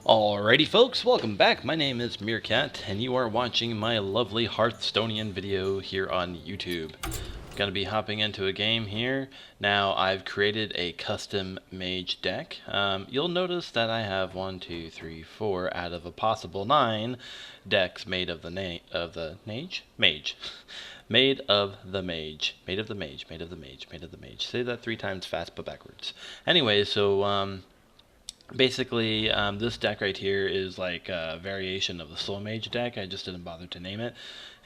Alrighty folks, welcome back. My name is Meerkat, and you are watching my lovely Hearthstonian video here on YouTube. I'm going to be hopping into a game here. Now, I've created a custom Mage deck. You'll notice that I have 1, 2, 3, 4 out of a possible 9 decks made of the Mage. Made of the Mage. Made of the Mage. Made of the Mage. Made of the Mage. Say that 3 times fast but backwards. Anyway, so basically, this deck right here is like a variation of the Slow Mage deck. I just didn't bother to name it,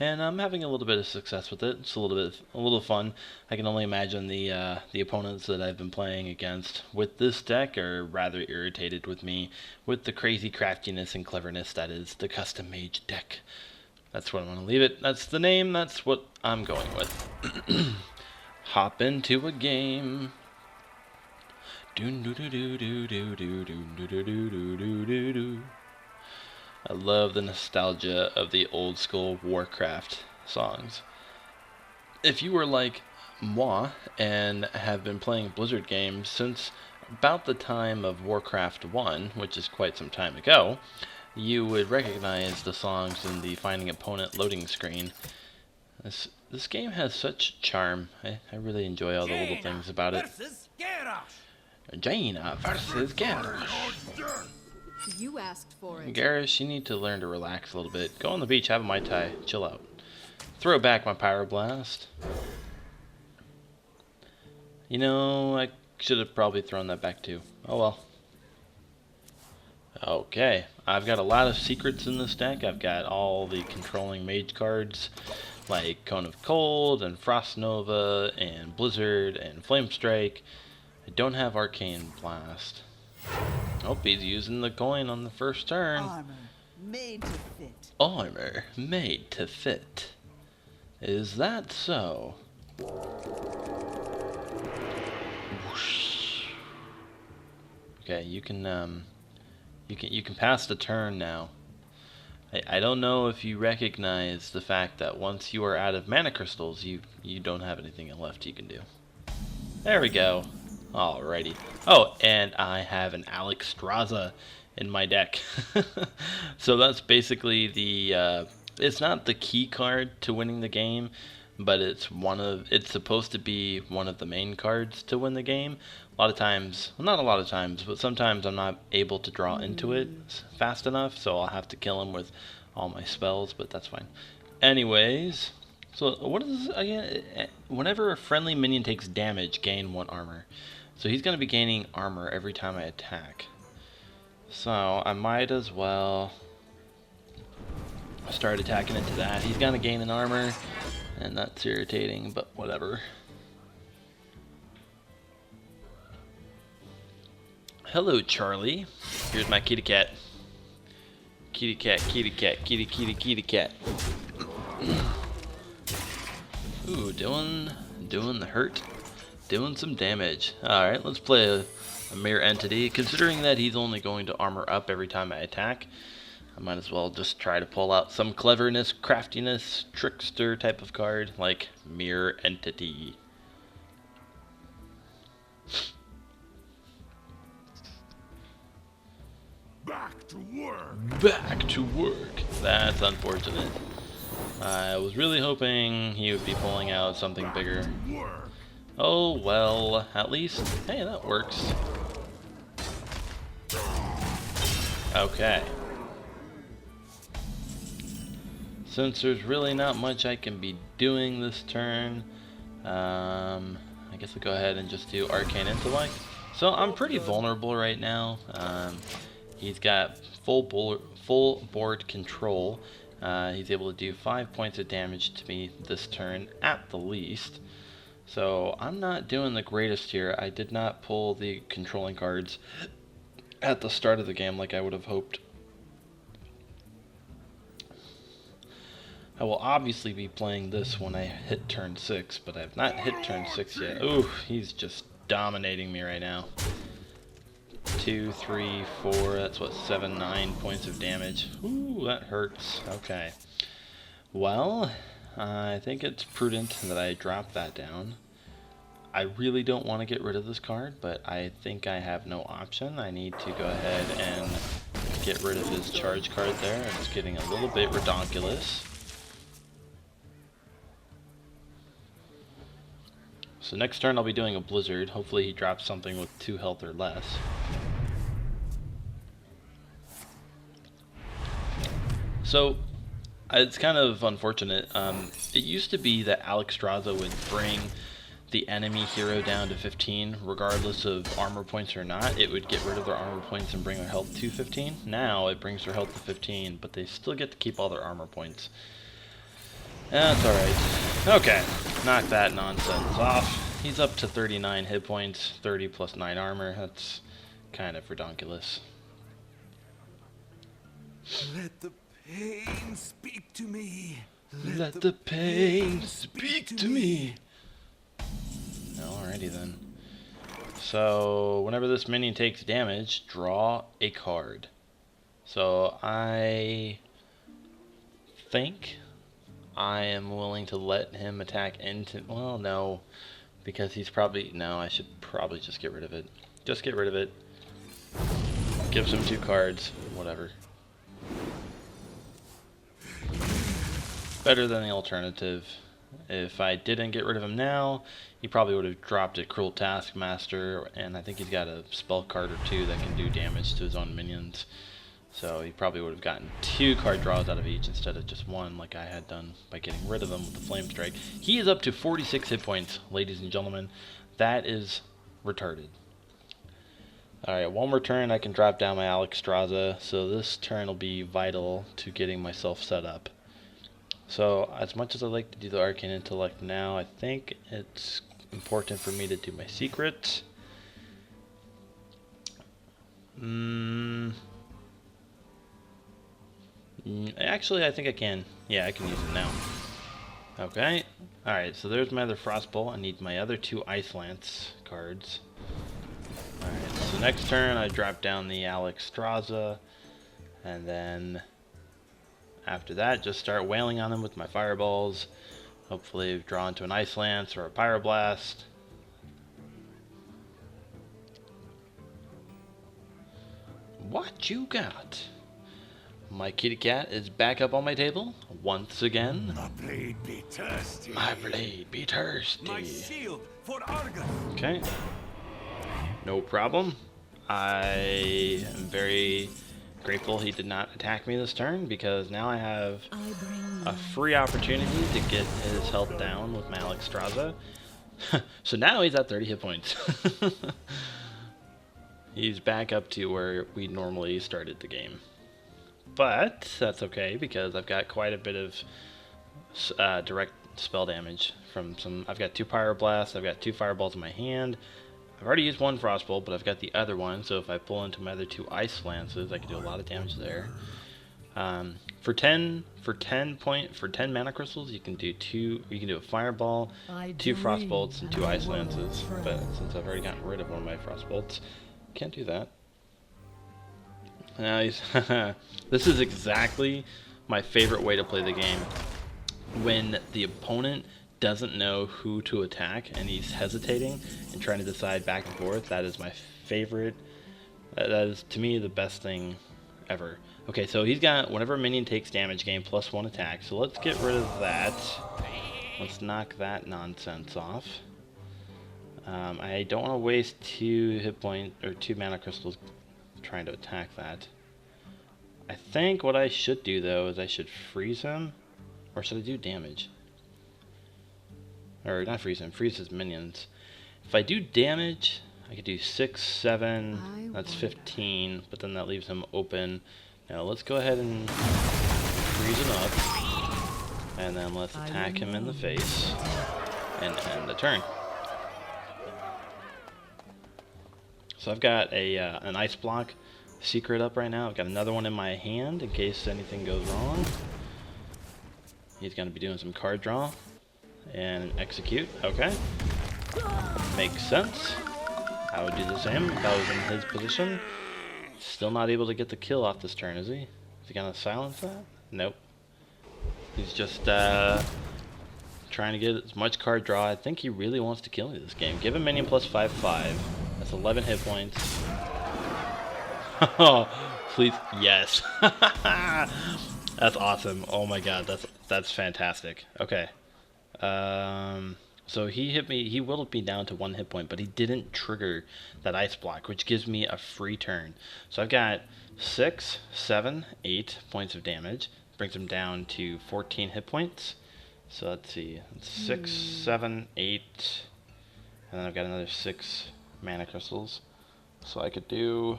and I'm having a little bit of success with it. It's a little fun. I can only imagine the opponents that I've been playing against with this deck are rather irritated with me with the crazy craftiness and cleverness that is the custom Mage deck. That's what I'm gonna leave it. That's the name. That's what I'm going with. Hop into a game. I love the nostalgia of the old school Warcraft songs. If you were like moi and have been playing Blizzard games since about the time of Warcraft 1, which is quite some time ago, you would recognize the songs in the Finding Opponent loading screen. This game has such charm. I really enjoy all the little things about it. Jaina versus Garrosh. You asked for it. Garrosh, you need to learn to relax a little bit. Go on the beach, have a Mai Tai, chill out. Throw back my Pyroblast. You know, I should have probably thrown that back too. Oh well. Okay, I've got a lot of secrets in this deck. I've got all the controlling mage cards, like Cone of Cold, and Frost Nova, and Blizzard, and Flame Strike. I don't have Arcane Blast. Oh, he's using the coin on the first turn. Armor made to fit. Armor made to fit. Is that so? Whoosh. Okay, you can pass the turn now. I don't know if you recognize the fact that once you are out of mana crystals, you don't have anything left you can do. There we go. Alrighty. Oh, and I have an Alexstrasza in my deck. So that's basically the it's not the key card to winning the game, but it's supposed to be one of the main cards to win the game. A lot of times, well, not a lot of times, but sometimes I'm not able to draw into it fast enough, so I'll have to kill him with all my spells, but that's fine. Anyways, so what is this again? Whenever a friendly minion takes damage, gain 1 armor. So he's going to be gaining armor every time I attack. So I might as well start attacking into that. He's going to gain an armor, and that's irritating, but whatever. Hello, Charlie. Here's my kitty cat. Kitty cat, kitty cat, kitty, kitty, kitty cat. Ooh, doing the hurt. Doing some damage. Alright, let's play a Mere Entity. Considering that he's only going to armor up every time I attack, I might as well just try to pull out some cleverness, craftiness, trickster type of card, like Mere Entity. Back to work. Back to work. That's unfortunate. I was really hoping he would be pulling out something bigger. Oh, well, at least, hey, that works. Okay. Since there's really not much I can be doing this turn, I guess I'll go ahead and just do Arcane Intellect. So I'm pretty vulnerable right now. He's got full board control. He's able to do 5 points of damage to me this turn at the least. So I'm not doing the greatest here. I did not pull the controlling cards at the start of the game like I would have hoped. I will obviously be playing this when I hit turn 6, but I've not hit turn 6 yet. Ooh, he's just dominating me right now. 2, 3, 4, that's what, 7, 9 points of damage. Ooh, that hurts. Okay. Well, I think it's prudent that I drop that down. I really don't want to get rid of this card, but I think I have no option. I need to go ahead and get rid of his charge card there. It's getting a little bit redonkulous. So next turn I'll be doing a Blizzard. Hopefully he drops something with 2 health or less. So it's kind of unfortunate. It used to be that Alexstrasza would bring the enemy hero down to 15 regardless of armor points or not. It would get rid of their armor points and bring their health to 15. Now it brings their health to 15, but they still get to keep all their armor points. That's alright. Okay, knock that nonsense off. He's up to 39 hit points, 30 plus 9 armor. That's kind of redonkulous. Let the pain speak to me. Let the pain speak to me. Alrighty then. So, whenever this minion takes damage, draw a card. So, I think I am willing to let him attack into... Well, no. Because he's probably... No, I should probably just get rid of it. Just get rid of it. Gives him 2 cards. Whatever. Better than the alternative. If I didn't get rid of him now, he probably would have dropped a Cruel Taskmaster, and I think he's got a spell card or 2 that can do damage to his own minions. So he probably would have gotten 2 card draws out of each instead of just 1 like I had done by getting rid of them with the Flame Strike. He is up to 46 hit points, ladies and gentlemen. That is retarded. Alright, one more turn I can drop down my Alexstrasza, so this turn will be vital to getting myself set up. So, as much as I like to do the Arcane Intellect now, I think it's important for me to do my secret. Actually, I think I can. Yeah, I can use it now. Okay. Alright, so there's my other Frostbolt. I need my other 2 Ice Lance cards. Alright, so next turn I drop down the Alexstrasza, and then after that just start wailing on them with my fireballs. Hopefully draw into an Ice Lance or a Pyroblast. What you got? My kitty cat is back up on my table once again. My blade be thirsty. My blade be thirsty. My shield for Argon. Okay. No problem. I am very grateful he did not attack me this turn, because now I have a free opportunity to get his health down with my Alexstrasza. So now he's at 30 hit points. He's back up to where we normally started the game. But that's okay, because I've got quite a bit of direct spell damage from some... I've got 2 Pyroblasts, I've got 2 Fireballs in my hand. I've already used 1 Frostbolt, but I've got the other one, so if I pull into my other 2 Ice Lances, I can do a lot of damage there. For 10 mana crystals, you can do a Fireball, 2 Frostbolts, and 2 Ice Lances. But since I've already gotten rid of one of my Frostbolts, can't do that. Now this is exactly my favorite way to play the game. When the opponent doesn't know who to attack and he's hesitating and trying to decide back and forth, that is my favorite. That is, to me, the best thing ever. Okay, so he's got, whenever a minion takes damage, gain +1 attack. So let's get rid of that. Let's knock that nonsense off. I don't want to waste 2 hit point or 2 mana crystals trying to attack that. I think what I should do though is I should freeze him, or should I do damage? Or not freeze him, freeze his minions. If I do damage, I could do 6, 7, that's 15, but then that leaves him open. Now let's go ahead and freeze him up, and then let's attack him in the face and end the turn. So I've got an ice block secret up right now. I've got another one in my hand in case anything goes wrong. He's going to be doing some card draw and execute. Okay. Makes sense. I would do the same if I was in his position. Still not able to get the kill off this turn, is he? Is he going to silence that? Nope. He's just trying to get as much card draw. I think he really wants to kill me this game. Give him minion +5/5. That's 11 hit points. Please, yes. That's awesome. Oh my god, that's fantastic. Okay. So he hit me. He whittled me down to 1 hit point, but he didn't trigger that ice block, which gives me a free turn. So I've got 6, 7, 8 points of damage. Brings him down to 14 hit points. So let's see. That's 6, 7, 8, and then I've got another 6 mana crystals. So I could do.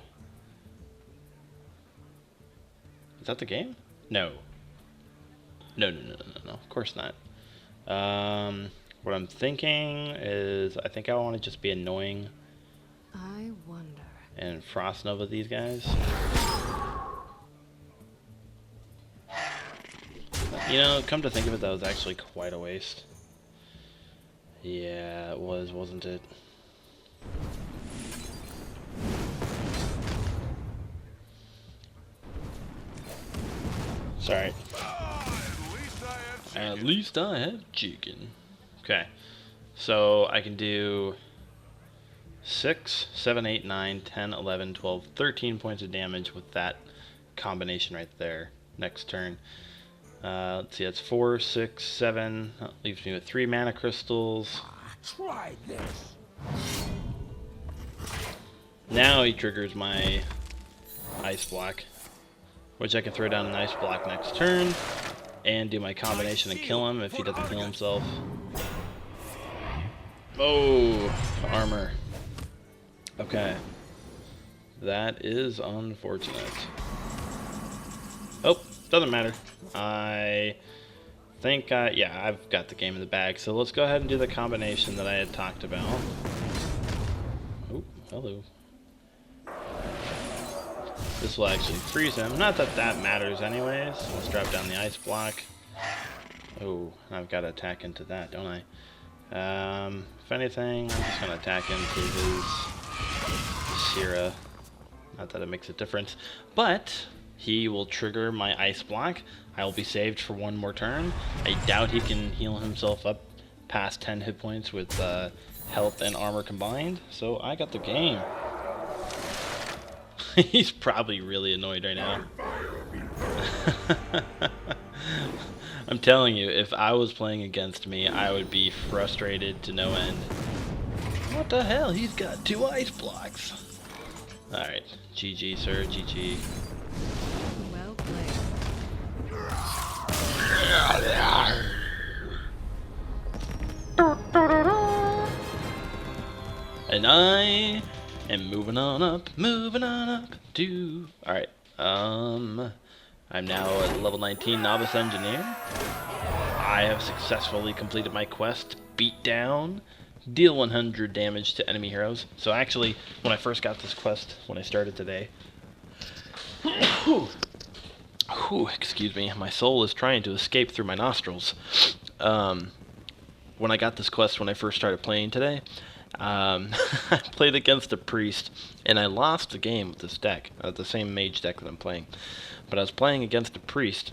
Is that the game? No. No. Of course not. What I'm thinking is I think I want to just be annoying. I wonder. And Frost Nova these guys. You know, come to think of it, that was actually quite a waste. Yeah, it was, wasn't it? Sorry. At least I have chicken. Okay. So I can do 6, 7, 8, 9, 10, 11, 12, 13 points of damage with that combination right there. Next turn. Let's see, that's 4, 6, 7. That leaves me with 3 mana crystals. Try this. Now he triggers my ice block, which I can throw down an ice block next turn and do my combination and kill him if he doesn't heal himself. Oh, armor. Okay. That is unfortunate. Oh, doesn't matter. I think, yeah, I've got the game in the bag. So let's go ahead and do the combination that I had talked about. Oh, hello. This will actually freeze him. Not that that matters anyways. Let's drop down the ice block. Oh, I've got to attack into that, don't I? If anything, I'm just going to attack into his Sierra. Not that it makes a difference. But he will trigger my ice block. I will be saved for 1 more turn. I doubt he can heal himself up past 10 hit points with health and armor combined. So I got the game. He's probably really annoyed right now. I'm telling you, if I was playing against me, I would be frustrated to no end. What the hell? He's got 2 ice blocks. Alright, GG, sir, GG. Well played. And I am moving on up to... Alright, I'm now at level 19 Novice Engineer. I have successfully completed my quest, Beat Down, deal 100 damage to enemy heroes. So actually, when I first got this quest, when I started today... excuse me, my soul is trying to escape through my nostrils. When I got this quest when I first started playing today, I played against a priest, and I lost the game with this deck, the same mage deck that I'm playing. But I was playing against a priest,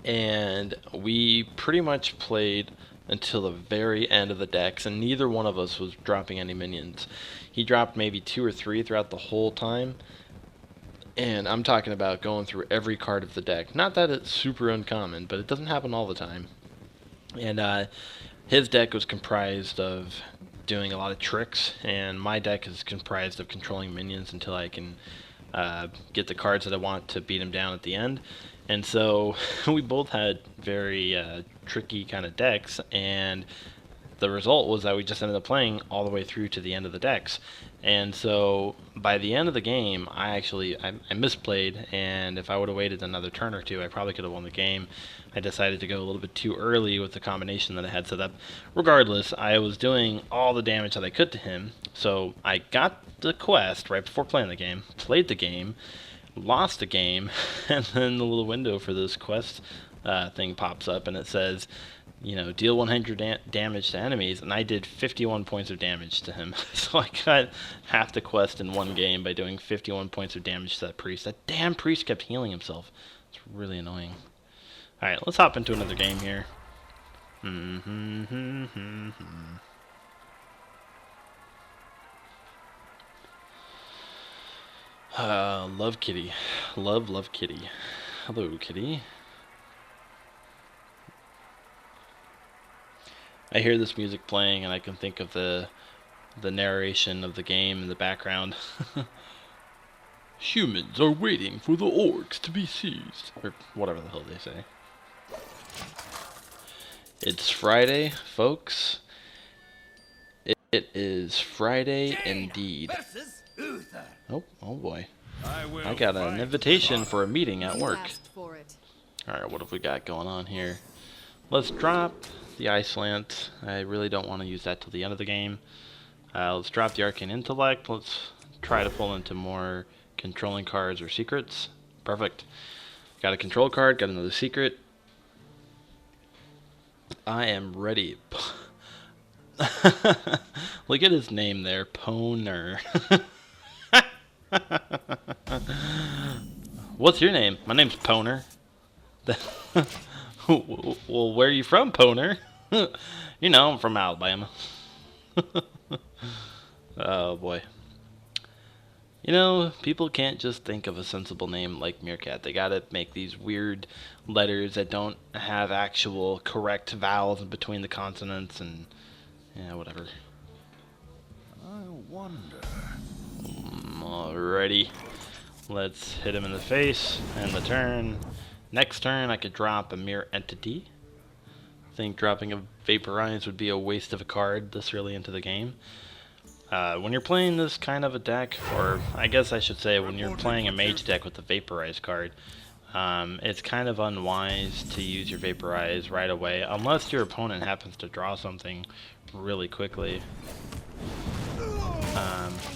and we pretty much played until the very end of the decks, and neither one of us was dropping any minions. He dropped maybe 2 or 3 throughout the whole time, and I'm talking about going through every card of the deck. Not that it's super uncommon, but it doesn't happen all the time. And his deck was comprised of doing a lot of tricks, and my deck is comprised of controlling minions until I can get the cards that I want to beat him down at the end. And so we both had very tricky kind of decks, and the result was that we just ended up playing all the way through to the end of the decks. And so by the end of the game, I misplayed, and if I would have waited another turn or 2, I probably could have won the game. I decided to go a little bit too early with the combination that I had set up. Regardless, I was doing all the damage that I could to him, so I got the quest right before playing the game, played the game, lost the game, and then the little window for this quest thing pops up, and it says, you know, deal 100 damage to enemies, and I did 51 points of damage to him. So I got half the quest in one game by doing 51 points of damage to that priest. That damn priest kept healing himself. It's really annoying. Alright, let's hop into another game here. Love kitty. Love kitty. Hello, kitty. I hear this music playing and I can think of the narration of the game in the background. Humans are waiting for the orcs to be seized. Or whatever the hell they say. It's Friday, folks. It is Friday indeed. Oh boy. I got an invitation for a meeting at work. For it. Alright, what have we got going on here? Let's drop the Ice Lance. I really don't want to use that till the end of the game. Let's drop the Arcane Intellect. Let's try to pull into more controlling cards or secrets. Perfect. Got a control card, got another secret. I am ready. Look at his name there, Poner. What's your name? My name's Poner. Well, where are you from, Poner? You know, I'm from Alabama. Oh boy. You know, people can't just think of a sensible name like Meerkat. They gotta make these weird letters that don't have actual correct vowels in between the consonants and yeah, whatever. I wonder. Alrighty. Let's hit him in the face and the turn. Next turn I could drop a Mirror Entity. I think dropping a Vaporize would be a waste of a card this early into the game. When you're playing this kind of a deck, or I guess I should say when you're playing a Mage deck with the Vaporize card, it's kind of unwise to use your Vaporize right away, unless your opponent happens to draw something really quickly.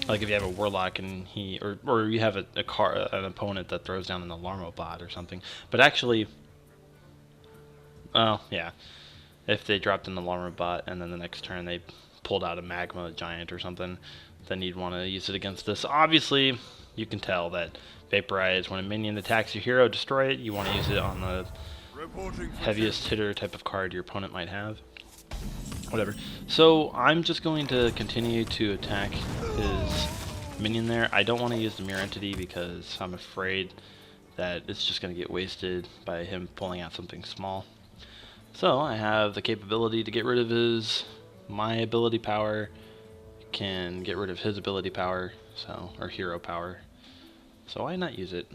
Like if you have a Warlock and or you have an opponent that throws down an Alarmo bot or something. But actually, well, yeah, if they dropped an Alarmo bot and then the next turn they pulled out a Magma Giant or something, then you'd want to use it against this. Obviously, you can tell that Vaporize, when a minion attacks your hero, destroy it. You want to use it on the heaviest hitter type of card your opponent might have. Whatever. So I'm just going to continue to attack his minion there. I don't want to use the Mirror Entity because I'm afraid that it's just going to get wasted by him pulling out something small. So I have the capability to get rid of my ability power, can get rid of his ability power, or hero power. So why not use it?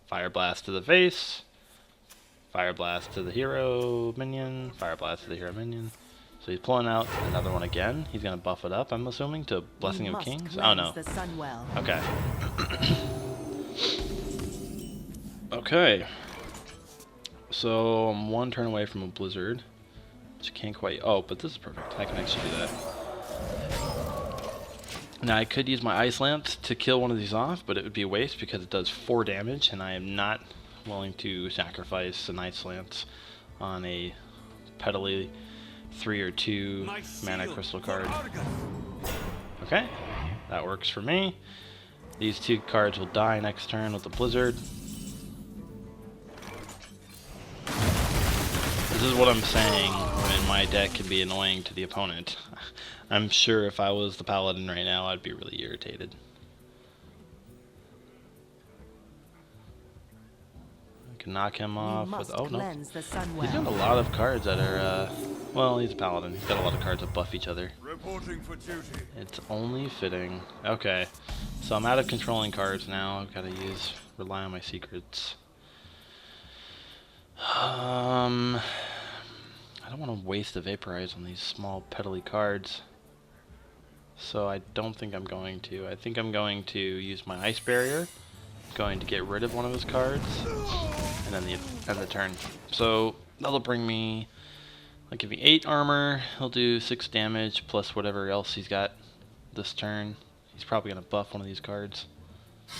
Fire Blast to the face, Fire Blast to the hero minion, Fire Blast to the hero minion. So he's pulling out another one again. He's going to buff it up, I'm assuming, to Blessing of Kings? Oh no. Okay. Okay. So I'm one turn away from a Blizzard. Which I can't quite... Oh, but this is perfect. I can actually do that. Now I could use my Ice Lance to kill one of these off, but it would be a waste because it does 4 damage, and I am not willing to sacrifice an Ice Lance on a Petally 3 or 2 mana crystal card. Okay, that works for me. These 2 cards will die next turn with the Blizzard. This is what I'm saying when my deck can be annoying to the opponent. I'm sure if I was the Paladin right now, I'd be really irritated. I can knock him off with... Oh, no. He's got a lot of cards that are... well, he's a Paladin. He's got a lot of cards that buff each other. Reporting for duty. It's only fitting. Okay. So I'm out of controlling cards now. I've got to rely on my secrets. I don't want to waste a Vaporize on these small petally cards. So I don't think I'm going to. I think I'm going to use my Ice Barrier. Going to get rid of one of his cards. And then end the turn. So that'll bring me... I'll give me 8 armor. He'll do 6 damage plus whatever else he's got this turn. He's probably going to buff one of these cards.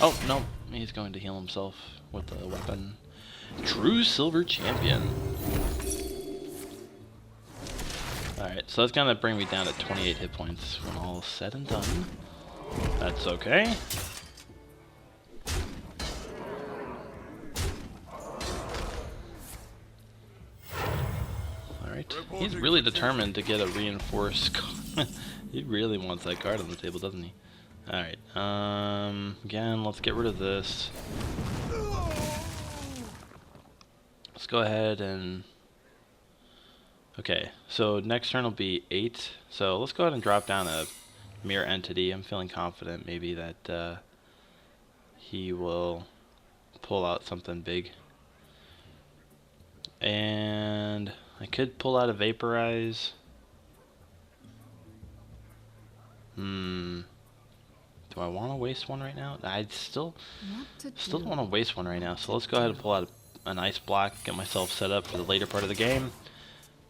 Oh, no. He's going to heal himself with the weapon. True Silver Champion. Alright, so that's going to bring me down to 28 hit points when all is said and done. That's okay. Alright, he's really determined to get a reinforced card. He really wants that card on the table, doesn't he? Alright, again, let's get rid of this. Let's go ahead and... Okay, so next turn will be 8. So let's go ahead and drop down a mirror entity. I'm feeling confident maybe that he will pull out something big. And I could pull out a Vaporize. Do I want to waste one right now? I still don't want to waste one right now. So let's go ahead and pull out an Ice Block, get myself set up for the later part of the game.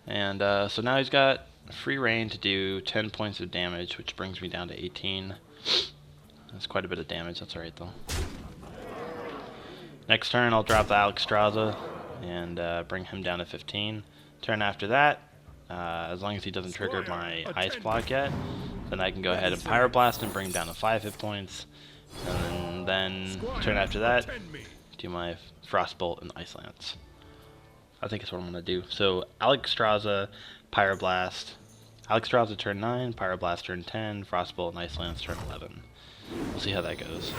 And so now he's got free reign to do 10 points of damage, which brings me down to 18. That's quite a bit of damage. That's alright though. Next turn I'll drop the Alexstrasza and bring him down to 15. Turn after that, as long as he doesn't trigger my Ice Block yet, then I can go ahead and Pyroblast and bring him down to 5 hit points. And then turn after that, do my Frostbolt and Ice Lance. I think that's what I'm going to do. So Alexstrasza, Pyroblast. Alexstrasza turn 9, Pyroblast turn 10, Frostbolt and Ice Lance turn 11. We'll see how that goes.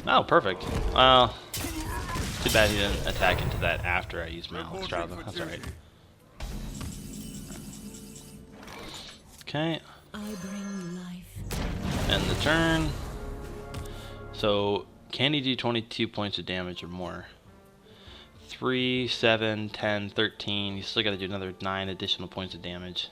Oh, perfect. Too bad he didn't attack into that after I used my Alexstrasza. That's alright. Okay. I bring life. End the turn. So, can he do 22 points of damage or more? 3, 7, 10, 13. You still got to do another 9 additional points of damage.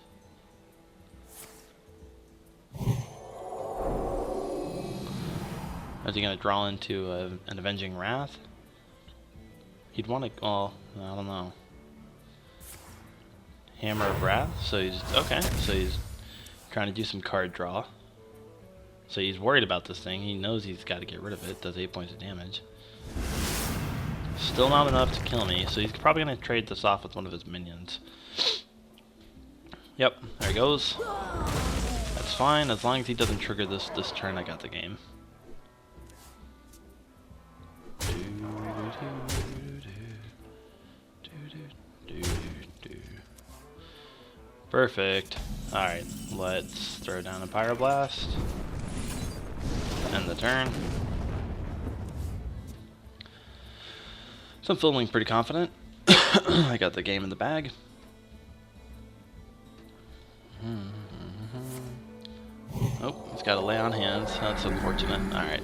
Is he going to draw into an Avenging Wrath? He'd want to... Oh, I don't know. Hammer of Wrath? So he's... Okay, so he's trying to do some card draw. So he's worried about this thing. He knows he's got to get rid of it. Does 8 points of damage. Still not enough to kill me, so he's probably going to trade this off with one of his minions. Yep, there he goes. That's fine, as long as he doesn't trigger this turn, I got the game. Perfect. Alright, let's throw down a Pyroblast. End the turn. So I'm feeling pretty confident. I got the game in the bag. Oh, he's got to lay on hands. That's unfortunate. Alright.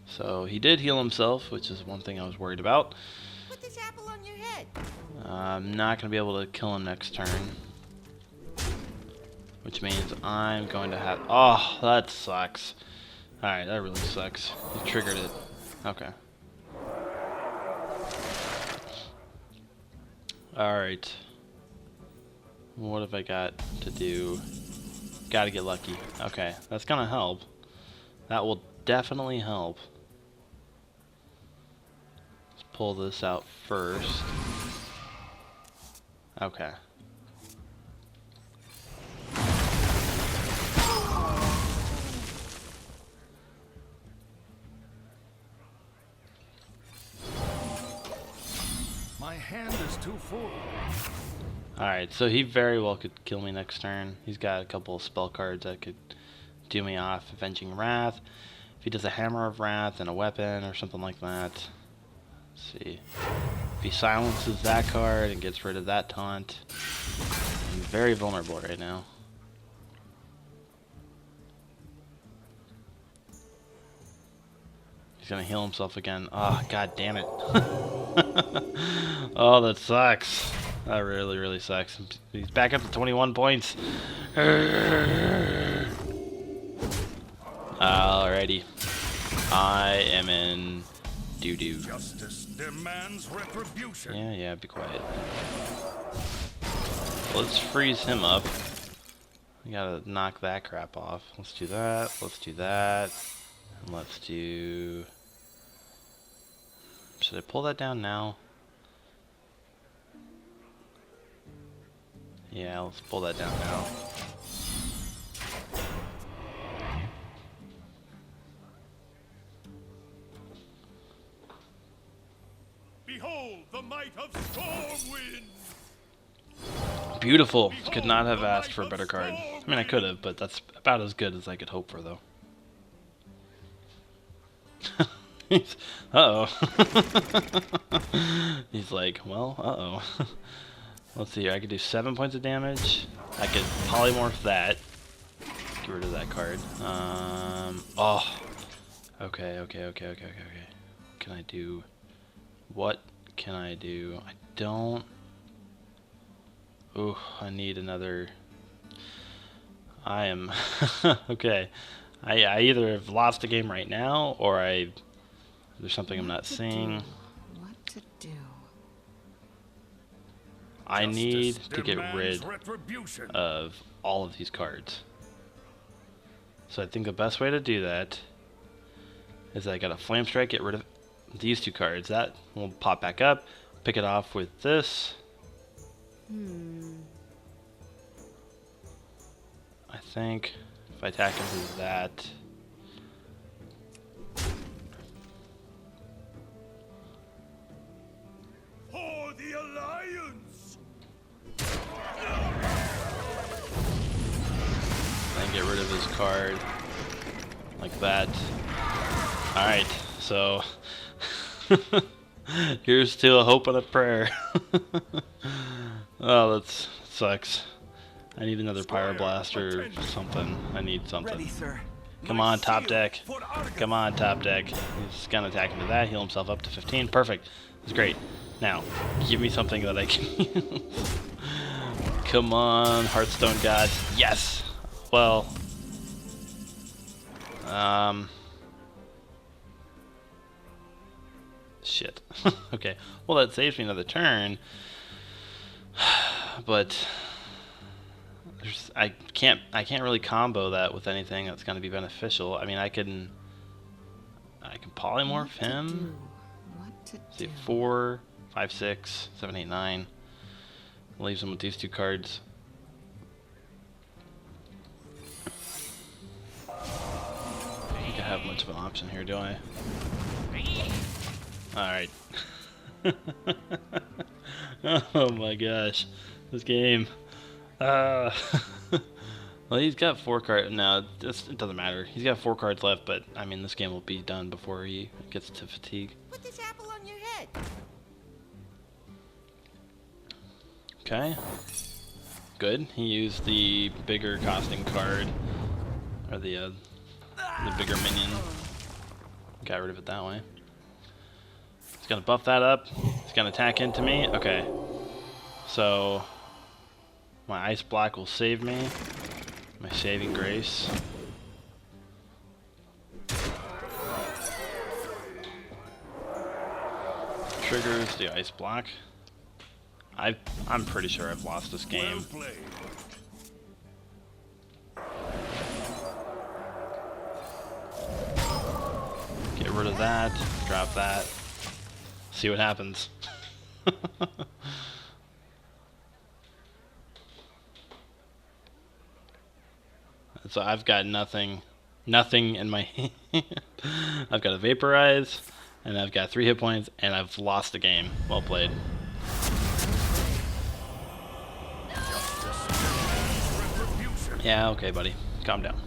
So he did heal himself, which is one thing I was worried about. Put this apple on your head. I'm not going to be able to kill him next turn. Which means I'm going to have... Oh, that sucks. Alright, that really sucks. He triggered it. Okay. Alright. What have I got to do? Gotta get lucky. Okay, that's gonna help. That will definitely help. Let's pull this out first. Okay. My hand is too full. Alright, so he very well could kill me next turn. He's got a couple of spell cards that could do me off. Avenging Wrath. If he does a Hammer of Wrath and a weapon or something like that. Let's see. If he silences that card and gets rid of that taunt. I'm very vulnerable right now. He's gonna heal himself again. Oh, god damn it. Oh, that sucks. That really, really sucks. He's back up to 21 points. Alrighty. I am in doo-doo. Justice demands retribution. Yeah, be quiet. Let's freeze him up. We gotta knock that crap off. Let's do that. Let's do that. And let's do... Should I pull that down now? Yeah, let's pull that down now. Behold the might of Stormwind! Beautiful. Could not have asked for a better card. I mean, I could have, but that's about as good as I could hope for, though. Uh-oh. He's like, well, uh-oh. Let's see here. I could do 7 points of damage. I could polymorph that. Get rid of that card. Oh. Okay. Can I do... What can I do? I don't... Ooh, I need another... I am... Okay. I either have lost the game right now, or there's something I'm not seeing. What to do? I need to get rid of all of these cards. So I think the best way to do that is I got a Flame Strike, get rid of these 2 cards. That will pop back up, pick it off with this. I think if I attack him with that. For the Alliance! Then get rid of his card. Like that. Alright, so here's to a hope and a prayer. Oh, that sucks. I need another Pyroblast or something. I need something. Ready, sir. Come on, top deck. Come on, top deck. He's gonna attack into that, heal himself up to 15. Perfect. That's great. Now, give me something that I can use. Come on, Hearthstone God. Yes! Well... Shit. Okay. Well, that saves me another turn. But... I can't really combo that with anything that's going to be beneficial. I mean, I can polymorph him. What to See, do? 4, 5, 6, 7, 8, 9. Leaves him with these 2 cards. I don't think I have much of an option here, do I? Alright. Oh my gosh. This game. Well, he's got 4 cards. No, it doesn't matter. He's got 4 cards left, but I mean, this game will be done before he gets to fatigue. Put this apple on your head. Okay. Good. He used the bigger costing card, or the bigger minion. Got rid of it that way. He's gonna buff that up. He's gonna attack into me. Okay. So my ice block will save me. My saving grace. Triggers the ice block. I'm pretty sure I've lost this game. Get rid of that. Drop that. See what happens. So I've got nothing in my hand. I've got a Vaporize, and I've got 3 hit points, and I've lost the game. Well played. Yeah, okay, buddy. Calm down.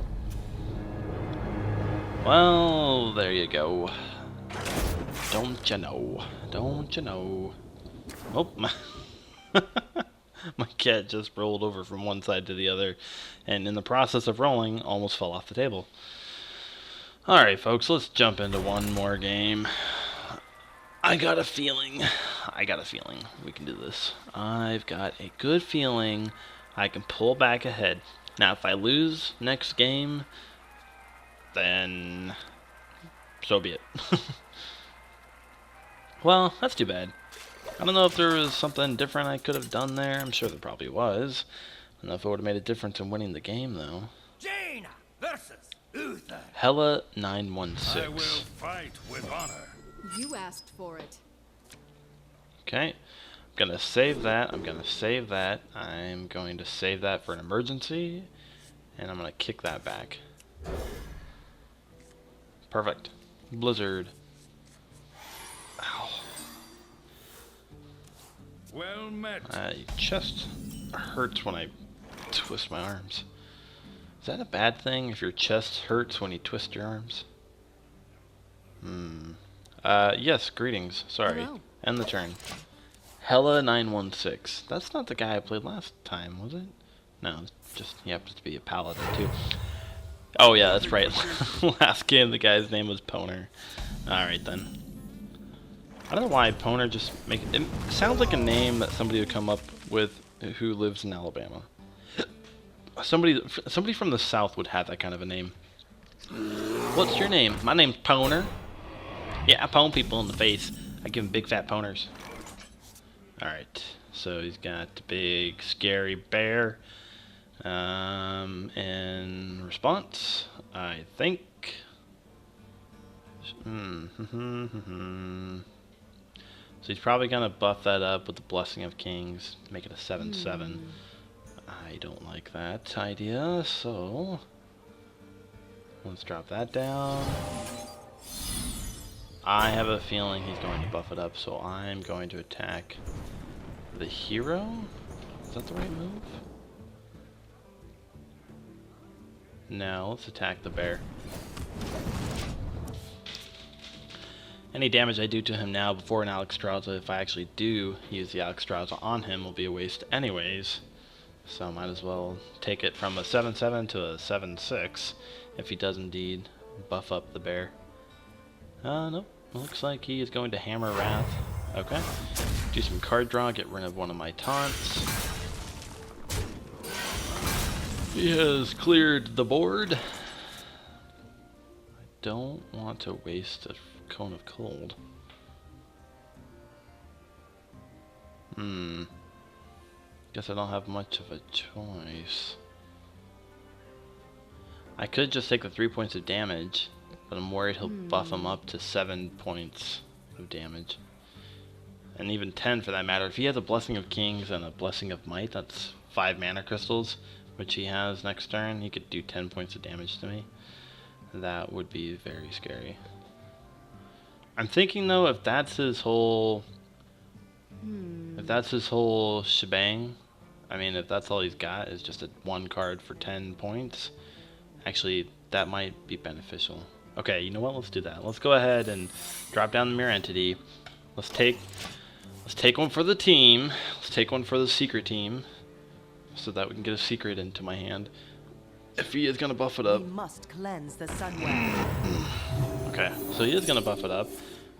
Well, there you go. Don't you know? Don't you know? Oh, my cat just rolled over from one side to the other, and in the process of rolling, almost fell off the table. Alright, folks, let's jump into one more game. I got a feeling we can do this. I've got a good feeling I can pull back ahead. Now, if I lose next game, then so be it. Well, that's too bad. I don't know if there was something different I could have done there. I'm sure there probably was. I don't know if it would have made a difference in winning the game, though. Jaina versus Uther. Hella 916. I will fight with honor. You asked for it. Okay. I'm gonna save that. I'm gonna save that. I'm going to save that for an emergency. And I'm gonna kick that back. Perfect. Blizzard. Ow. Well met. You just hurts when I twist my arms. Is that a bad thing if your chest hurts when you twist your arms? Yes, greetings. Sorry. Hello. End the turn. Hella916. That's not the guy I played last time, was it? No, just he happens to be a paladin too. Oh yeah, that's right. Last game the guy's name was Poner. Alright then. I don't know why Poner just it sounds like a name that somebody would come up with who lives in Alabama. Somebody from the South would have that kind of a name. What's your name? My name's Poner. Yeah, I pwn people in the face. I give them big fat poners. Alright, so he's got the big scary bear. In response, I think... So he's probably going to buff that up with the Blessing of Kings, make it a 7/7. I don't like that idea, so... Let's drop that down. I have a feeling he's going to buff it up, so I'm going to attack the hero? Is that the right move? No, let's attack the bear. Any damage I do to him now before an Alexstrasza, if I actually do use the Alexstrasza on him, will be a waste anyways. So I might as well take it from a 7/7 to a 7/6 if he does indeed buff up the bear. Nope. Looks like he is going to Hammer Wrath. Okay. Do some card draw, get rid of one of my taunts. He has cleared the board. I don't want to waste a Cone of Cold. Guess I don't have much of a choice. I could just take the 3 points of damage, but I'm worried he'll buff him up to 7 points of damage. And even 10 for that matter. If he has a Blessing of Kings and a Blessing of Might, that's 5 mana crystals, which he has next turn. He could do 10 points of damage to me. That would be very scary. I'm thinking though, if that's his whole shebang, I mean if that's all he's got is just a 1 card for 10 points, actually that might be beneficial. Okay, you know what? Let's do that. Let's go ahead and drop down the Mirror Entity. Let's take one for the team. Let's take one for the secret team, so that we can get a secret into my hand. If he is gonna buff it up. We must cleanse the Sunwell. Okay, so he is gonna buff it up,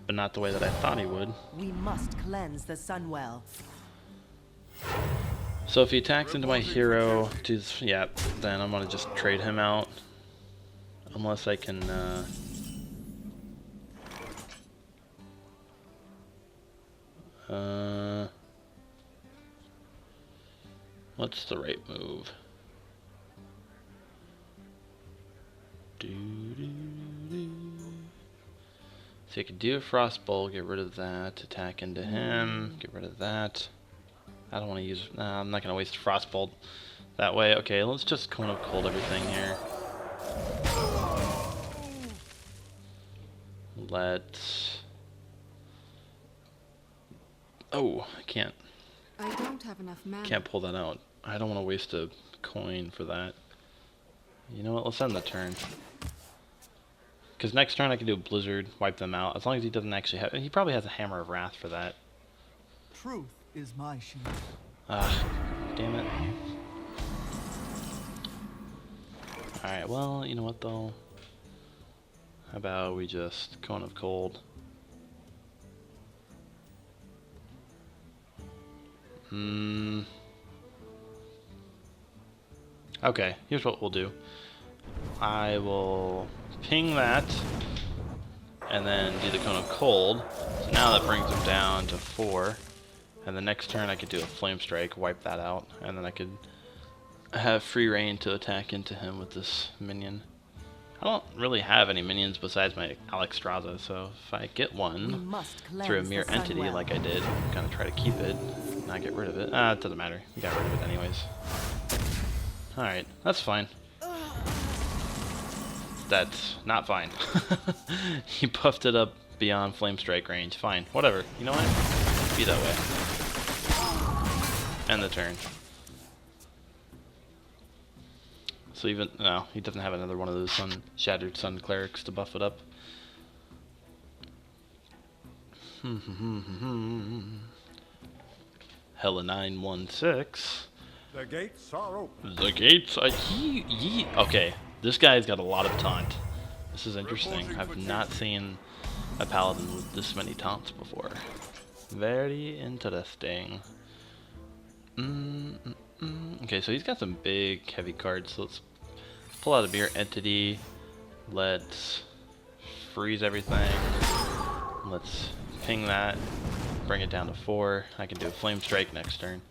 but not the way that I thought he would. We must cleanse the Sunwell. So if he attacks into my hero, yeah, then I'm gonna just trade him out. Unless I can, what's the right move? So you could do a Frostbolt, get rid of that, attack into him, get rid of that. I don't want to use, I'm not going to waste Frostbolt that way. Okay, let's just Cone of Cold everything here. Oh, I can't. I don't have enough mana. Can't pull that out. I don't want to waste a coin for that. You know what? Let's end the turn. Because next turn I can do a Blizzard, wipe them out. As long as he doesn't actually have... He probably has a Hammer of Wrath for that. Truth is my shield. Damn it. Alright, well, you know what though? How about we just Cone of Cold? Okay, here's what we'll do. I will ping that, and then do the Cone of Cold. So now that brings him down to 4. And the next turn I could do a Flame Strike, wipe that out, and then I could have free reign to attack into him with this minion. I don't really have any minions besides my Alexstrasza, so if I get one through a Mirror Entity like I did, I'm gonna try to keep it, not get rid of it. It doesn't matter. We got rid of it anyways. Alright, that's fine. That's not fine. He buffed it up beyond Flame Strike range. Fine, whatever. You know what? Be that way. End the turn. So even no, he doesn't have another one of those Shattered Sun clerics to buff it up. Hella 916. The gates are open. The gates are okay. This guy's got a lot of taunt. This is interesting. I've not seen a paladin with this many taunts before. Very interesting. Okay, so he's got some big, heavy cards. So let's pull out a Mere Entity. Let's freeze everything. Let's ping that. Bring it down to 4. I can do a Flame Strike next turn.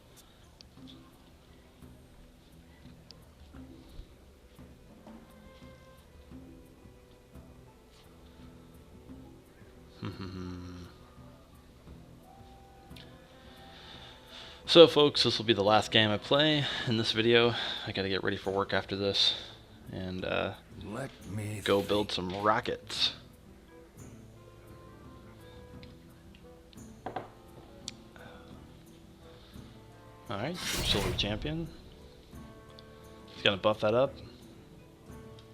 So folks, this will be the last game I play in this video. I gotta get ready for work after this and Let me go build some rockets. Alright, Silver Champion. He's gonna buff that up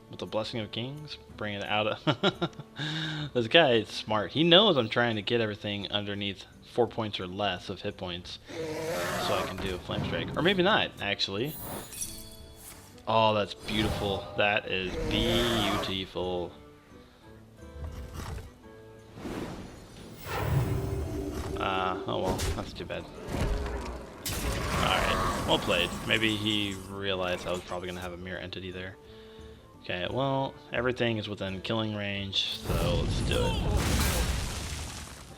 with the Blessing of Kings. Bring it out of... This guy is smart. He knows I'm trying to get everything underneath 4 points or less of hit points, so I can do a Flame Strike. Or maybe not, actually. Oh, that's beautiful. That is beautiful. Oh well, that's too bad. Alright, well played. Maybe he realized I was probably going to have a Mere Entity there. Okay, well, everything is within killing range, so let's do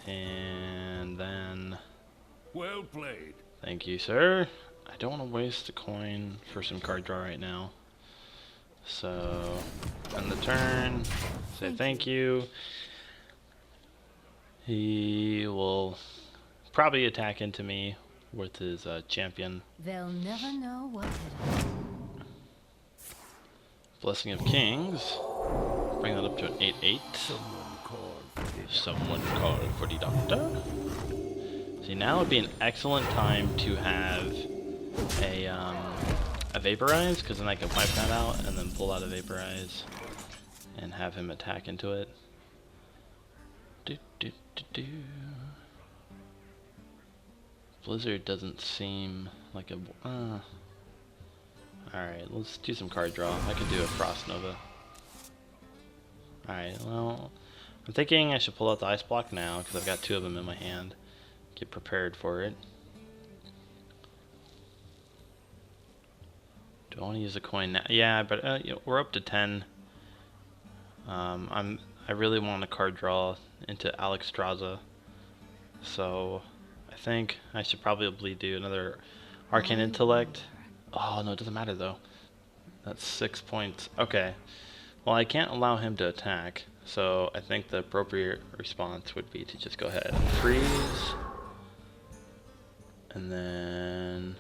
it. And then... Well played. Thank you, sir. I don't want to waste a coin for some card draw right now. So, end the turn, say thank you. He will probably attack into me with his champion. They'll never know what hit 'em. Blessing of Kings. Bring that up to an 8/8. Someone call for the doctor. See, now would be an excellent time to have a Vaporize, because then I can wipe that out and then pull out a Vaporize and have him attack into it. Blizzard doesn't seem like a... Alright, let's do some card draw. I can do a Frost Nova. Alright, well... I'm thinking I should pull out the Ice Block now, because I've got 2 of them in my hand. Get prepared for it. Do I want to use a coin now? Yeah, but we're up to 10. I really want a card draw into Alexstrasza. So... I think I should probably do another Arcane Intellect. Oh, no, it doesn't matter, though. That's 6 points. Okay. Well, I can't allow him to attack, so I think the appropriate response would be to just go ahead and freeze. And then...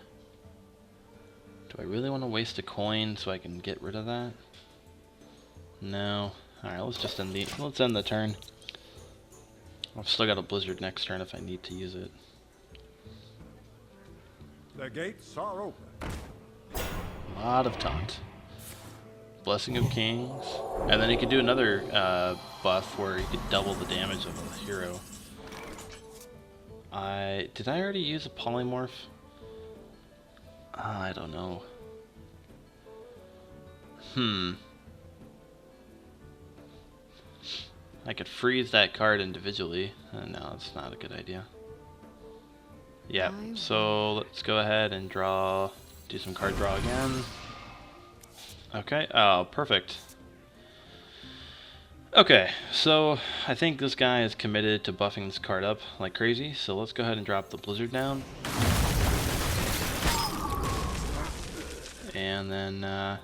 Do I really want to waste a coin so I can get rid of that? No. Alright, let's end the turn. I've still got a Blizzard next turn if I need to use it. The gates are open. A lot of taunt. Blessing of Kings. And then he could do another buff where he could double the damage of a hero. Did I already use a Polymorph? I don't know. I could freeze that card individually. No, it's not a good idea. Yeah, so let's go ahead and do some card draw again. Okay, oh, perfect. Okay, so I think this guy is committed to buffing this card up like crazy, so let's go ahead and drop the Blizzard down. And then,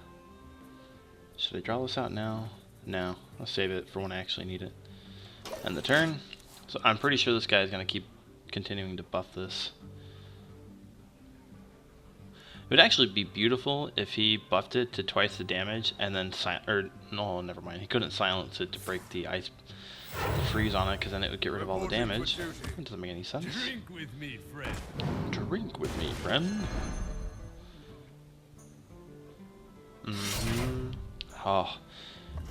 should I draw this out now? No, I'll save it for when I actually need it. End the turn. So I'm pretty sure this guy is going to keep continuing to buff this. It would actually be beautiful if he buffed it to twice the damage and then no, never mind. He couldn't silence it to break the freeze on it, because then it would get rid of all the damage. That doesn't make any sense. Drink with me, friend. Drink with me, friend. Oh,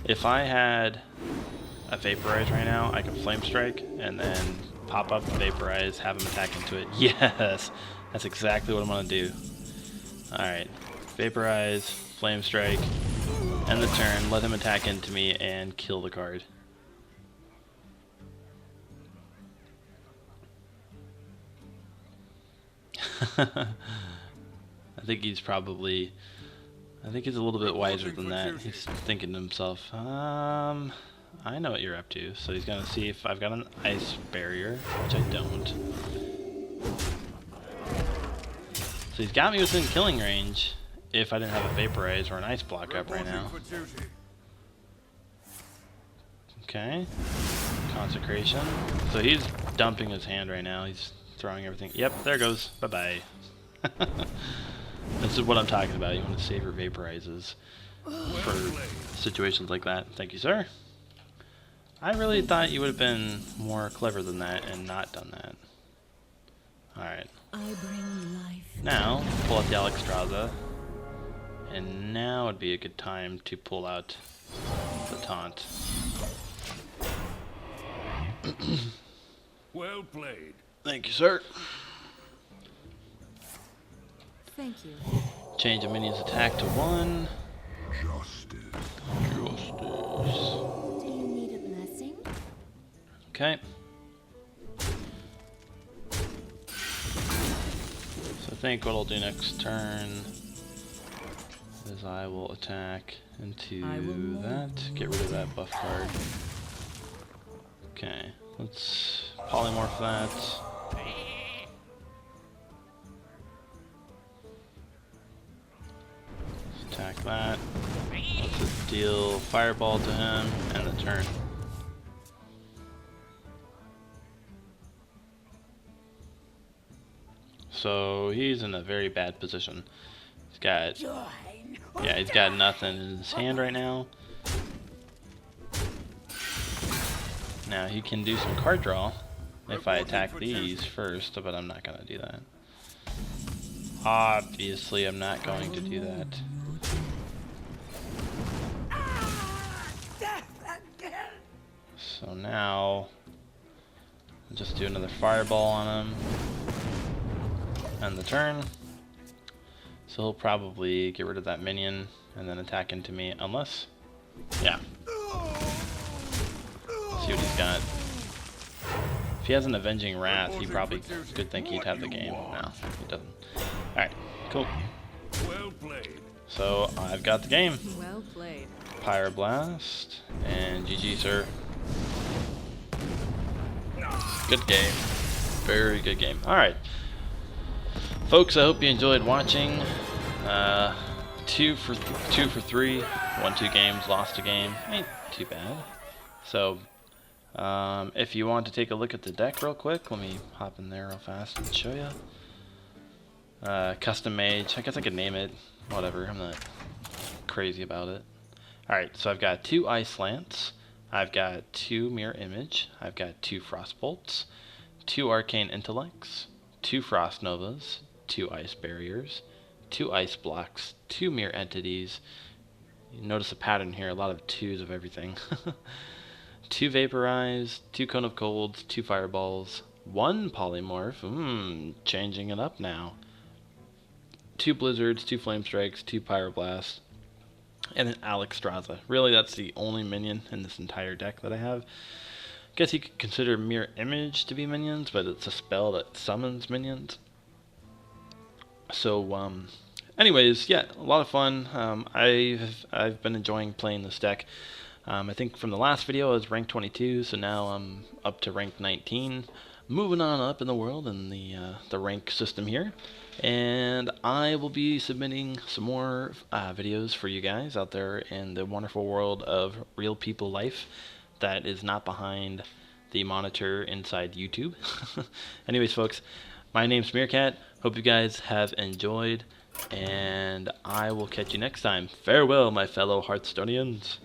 if I had a Vaporize right now, I could Flame Strike and then pop up the Vaporize, have him attack into it. Yes! That's exactly what I'm going to do. Alright. Vaporize, Flame Strike, end the turn, let him attack into me, and kill the card. I think he's probably... I think he's a little bit wiser than that. He's thinking to himself, I know what you're up to. So he's going to see if I've got an ice barrier, which I don't. So he's got me within killing range if I didn't have a Vaporize or an ice block up right now. Okay. Consecration. So he's dumping his hand right now. He's throwing everything. Yep, there goes. Bye-bye. This is what I'm talking about. You want to save your Vaporizes for situations like that. Thank you, sir. I really thought you would have been more clever than that and not done that. Alright. I bring life. Now, pull out the Alexstrasza. And now would be a good time to pull out the taunt. Well played. Thank you, sir. Thank you. Change a minion's attack to 1. Justice. Do you need a blessing? Okay. So I think what I'll do next turn is I will attack into that, get rid of that buff card. Okay, let's polymorph that. Attack that. Let's deal fireball to him and the turn. So he's in a very bad position. He's got, yeah, he's got nothing in his hand right now. Now he can do some card draw if I attack these first, but I'm not going to do that. Obviously, I'm not going to do that. So now, I'll just do another fireball on him. End the turn. So he'll probably get rid of that minion and then attack into me, unless, yeah. Let's see what he's got. If he has an Avenging Wrath, he probably could think he'd have the game. No, he doesn't. Alright, cool. Well played. So I've got the game. Well played. Pyroblast, and GG, sir. Good game. Very good game. Alright. Folks, I hope you enjoyed watching. 2 for 3. Won 2 games, lost a game. Ain't too bad. So, if you want to take a look at the deck real quick, let me hop in there real fast and show you. Custom Mage. I guess I could name it. Whatever. I'm not crazy about it. Alright, so I've got 2 Ice Lance. I've got 2 Mirror Image. I've got 2 Frost Bolts. 2 Arcane Intellects. 2 Frost Novas. 2 Ice Barriers. 2 Ice Blocks. 2 Mirror Entities. You notice a pattern here. A lot of 2s of everything. 2 Vaporize. 2 Cone of Colds. 2 Fireballs. 1 Polymorph. Changing it up now. 2 Blizzards. 2 Flame Strikes. 2 Pyroblasts. And an Alexstrasza. Really, that's the only minion in this entire deck that I have. Guess you could consider Mirror Image to be minions, but it's a spell that summons minions. So, anyways, yeah, a lot of fun. I've been enjoying playing this deck. I think from the last video I was rank 22, so now I'm up to rank 19. Moving on up in the world in the rank system here. And I will be submitting some more videos for you guys out there in the wonderful world of real people life that is not behind the monitor inside YouTube. Anyways, folks, my name's Meerkat. Hope you guys have enjoyed, and I will catch you next time. Farewell, my fellow Hearthstonians.